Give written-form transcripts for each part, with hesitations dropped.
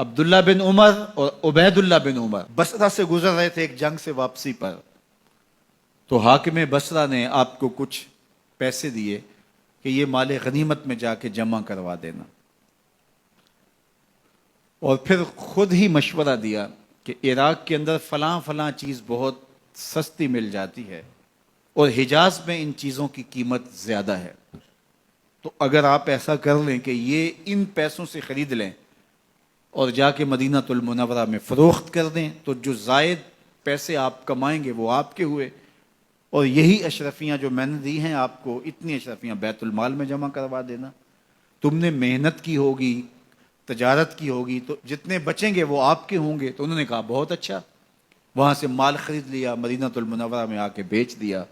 عبداللہ بن عمر اور عبید اللہ بن عمر بصرہ سے گزر رہے تھے ایک جنگ سے واپسی پر، تو حاکم بصرہ نے آپ کو کچھ پیسے دیے کہ یہ مال غنیمت میں جا کے جمع کروا دینا، اور پھر خود ہی مشورہ دیا کہ عراق کے اندر فلاں فلاں چیز بہت سستی مل جاتی ہے اور حجاز میں ان چیزوں کی قیمت زیادہ ہے، تو اگر آپ ایسا کر لیں کہ یہ ان پیسوں سے خرید لیں اور جا کے مدینہ المنورہ میں فروخت کر دیں، تو جو زائد پیسے آپ کمائیں گے وہ آپ کے ہوئے، اور یہی اشرفیاں جو میں نے دی ہیں آپ کو، اتنی اشرفیاں بیت المال میں جمع کروا دینا، تم نے محنت کی ہوگی، تجارت کی ہوگی، تو جتنے بچیں گے وہ آپ کے ہوں گے۔ تو انہوں نے کہا بہت اچھا، وہاں سے مال خرید لیا، مدینہ المنورہ میں آ کے بیچ دیا،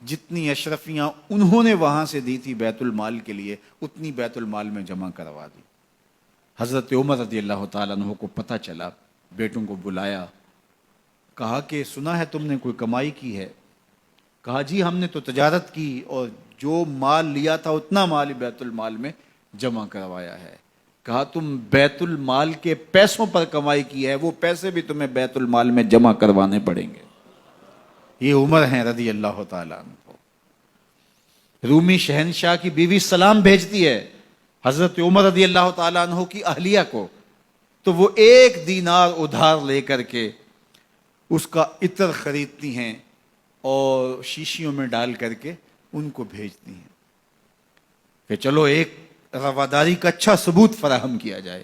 جتنی اشرفیاں انہوں نے وہاں سے دی تھی بیت المال کے لیے، اتنی بیت المال میں جمع کروا دی۔ حضرت عمر رضی اللہ تعالیٰ عنہ کو پتہ چلا، بیٹوں کو بلایا، کہا کہ سنا ہے تم نے کوئی کمائی کی ہے؟ کہا جی ہم نے تو تجارت کی اور جو مال لیا تھا اتنا مال ہی بیت المال میں جمع کروایا ہے۔ کہا تم بیت المال کے پیسوں پر کمائی کی ہے، وہ پیسے بھی تمہیں بیت المال میں جمع کروانے پڑیں گے۔ یہ عمر ہیں رضی اللہ تعالیٰ عنہ۔ رومی شہنشاہ کی بیوی سلام بھیجتی ہے حضرت عمر رضی اللہ تعالیٰ عنہ کی اہلیہ کو، تو وہ 1 دینار ادھار لے کر کے اس کا عطر خریدتی ہیں اور شیشیوں میں ڈال کر کے ان کو بھیجتی ہیں کہ چلو ایک رواداری کا اچھا ثبوت فراہم کیا جائے۔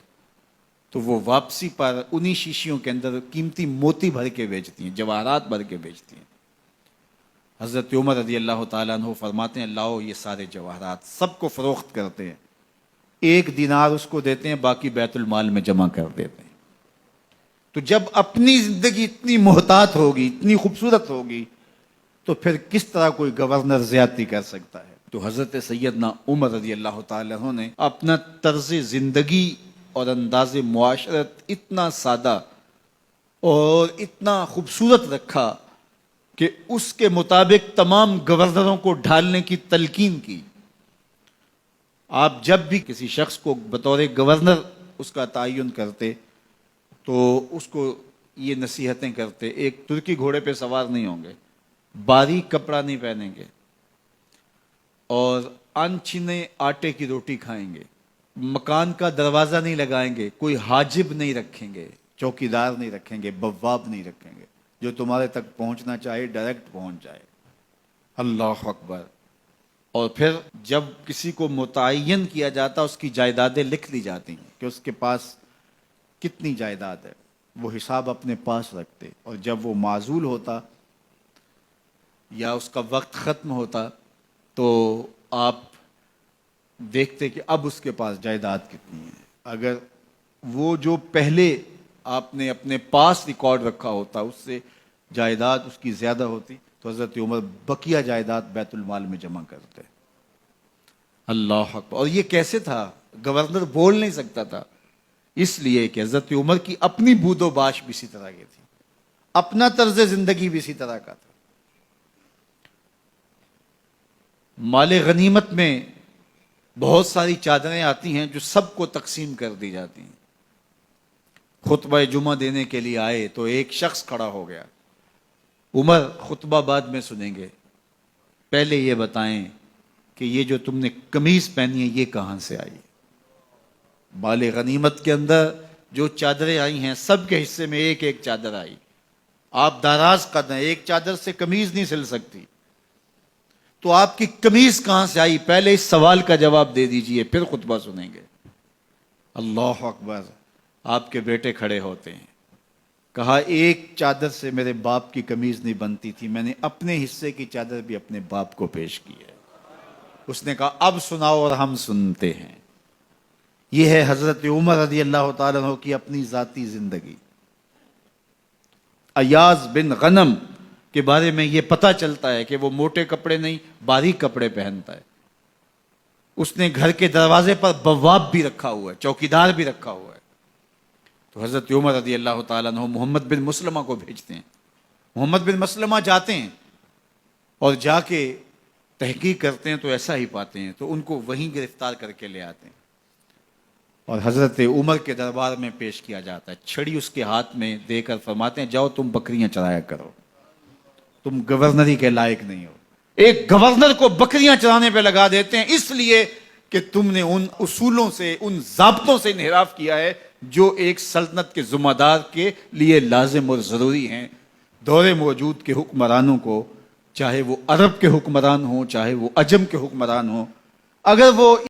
تو وہ واپسی پر انہی شیشیوں کے اندر قیمتی موتی بھر کے بیچتی ہیں، جواہرات بھر کے بیچتی ہیں۔ حضرت عمر رضی اللہ تعالیٰ عنہ فرماتے ہیں لاؤ یہ سارے جواہرات، سب کو فروخت کرتے ہیں، 1 دینار اس کو دیتے ہیں، باقی بیت المال میں جمع کر دیتے ہیں۔ تو جب اپنی زندگی اتنی محتاط ہوگی، اتنی خوبصورت ہوگی، تو پھر کس طرح کوئی گورنر زیادتی کر سکتا ہے؟ تو حضرت سیدنا عمر رضی اللہ تعالیٰ عنہ نے اپنا طرز زندگی اور انداز معاشرت اتنا سادہ اور اتنا خوبصورت رکھا کہ اس کے مطابق تمام گورنروں کو ڈھالنے کی تلقین کی۔ آپ جب بھی کسی شخص کو بطور گورنر اس کا تعین کرتے تو اس کو یہ نصیحتیں کرتے، ایک ترکی گھوڑے پہ سوار نہیں ہوں گے، باریک کپڑا نہیں پہنیں گے، اور انچھنے آٹے کی روٹی کھائیں گے، مکان کا دروازہ نہیں لگائیں گے، کوئی حاجب نہیں رکھیں گے، چوکیدار نہیں رکھیں گے، بواب نہیں رکھیں گے، جو تمہارے تک پہنچنا چاہے ڈائریکٹ پہنچ جائے۔ اللہ اکبر۔ اور پھر جب کسی کو متعین کیا جاتا اس کی جائیدادیں لکھ لی جاتی ہیں کہ اس کے پاس کتنی جائیداد ہے، وہ حساب اپنے پاس رکھتے، اور جب وہ معزول ہوتا یا اس کا وقت ختم ہوتا تو آپ دیکھتے کہ اب اس کے پاس جائیداد کتنی ہے۔ اگر وہ جو پہلے آپ نے اپنے پاس ریکارڈ رکھا ہوتا اس سے جائیداد اس کی زیادہ ہوتی تو حضرت عمر بقیہ جائیداد بیت المال میں جمع کرتے۔ اللہ اکبر۔ اور یہ کیسے تھا؟ گورنر بول نہیں سکتا تھا، اس لیے کہ حضرت عمر کی اپنی بود و باش بھی اسی طرح کی تھی، اپنا طرز زندگی بھی اسی طرح کا تھا۔ مال غنیمت میں بہت ساری چادریں آتی ہیں جو سب کو تقسیم کر دی جاتی ہیں۔ خطبہ جمعہ دینے کے لیے آئے تو ایک شخص کھڑا ہو گیا، عمر خطبہ بعد میں سنیں گے، پہلے یہ بتائیں کہ یہ جو تم نے قمیض پہنی ہے یہ کہاں سے آئی؟ مال غنیمت کے اندر جو چادریں آئی ہیں سب کے حصے میں ایک ایک چادر آئی، آپ داراز قد ہیں، ایک چادر سے قمیض نہیں سل سکتی، تو آپ کی قمیض کہاں سے آئی؟ پہلے اس سوال کا جواب دے دیجئے، پھر خطبہ سنیں گے۔ اللہ اکبر۔ آپ کے بیٹے کھڑے ہوتے ہیں، کہا ایک چادر سے میرے باپ کی قمیض نہیں بنتی تھی، میں نے اپنے حصے کی چادر بھی اپنے باپ کو پیش کی ہے۔ اس نے کہا اب سناؤ، اور ہم سنتے ہیں۔ یہ ہے حضرت عمر رضی اللہ تعالیٰ عنہ کی اپنی ذاتی زندگی۔ ایاز بن غنم کے بارے میں یہ پتہ چلتا ہے کہ وہ موٹے کپڑے نہیں باریک کپڑے پہنتا ہے۔ اس نے گھر کے دروازے پر بواب بھی رکھا ہوا ہے، چوکیدار بھی رکھا ہوا ہے۔ تو حضرت عمر رضی اللہ تعالیٰ عنہ محمد بن مسلمہ کو بھیجتے ہیں، محمد بن مسلمہ جاتے ہیں اور جا کے تحقیق کرتے ہیں تو ایسا ہی پاتے ہیں، تو ان کو وہیں گرفتار کر کے لے آتے ہیں اور حضرت عمر کے دربار میں پیش کیا جاتا ہے، چھڑی اس کے ہاتھ میں دے کر فرماتے ہیں جاؤ تم بکریاں چرایا کرو، تم گورنری کے لائق نہیں ہو۔ ایک گورنر کو بکریاں چرانے پہ لگا دیتے ہیں اس لیے کہ تم نے ان اصولوں سے، ان ضابطوں سے انحراف کیا ہے جو ایک سلطنت کے ذمہ دار کے لیے لازم اور ضروری ہیں۔ دور موجود کے حکمرانوں کو، چاہے وہ عرب کے حکمران ہوں چاہے وہ عجم کے حکمران ہوں، اگر وہ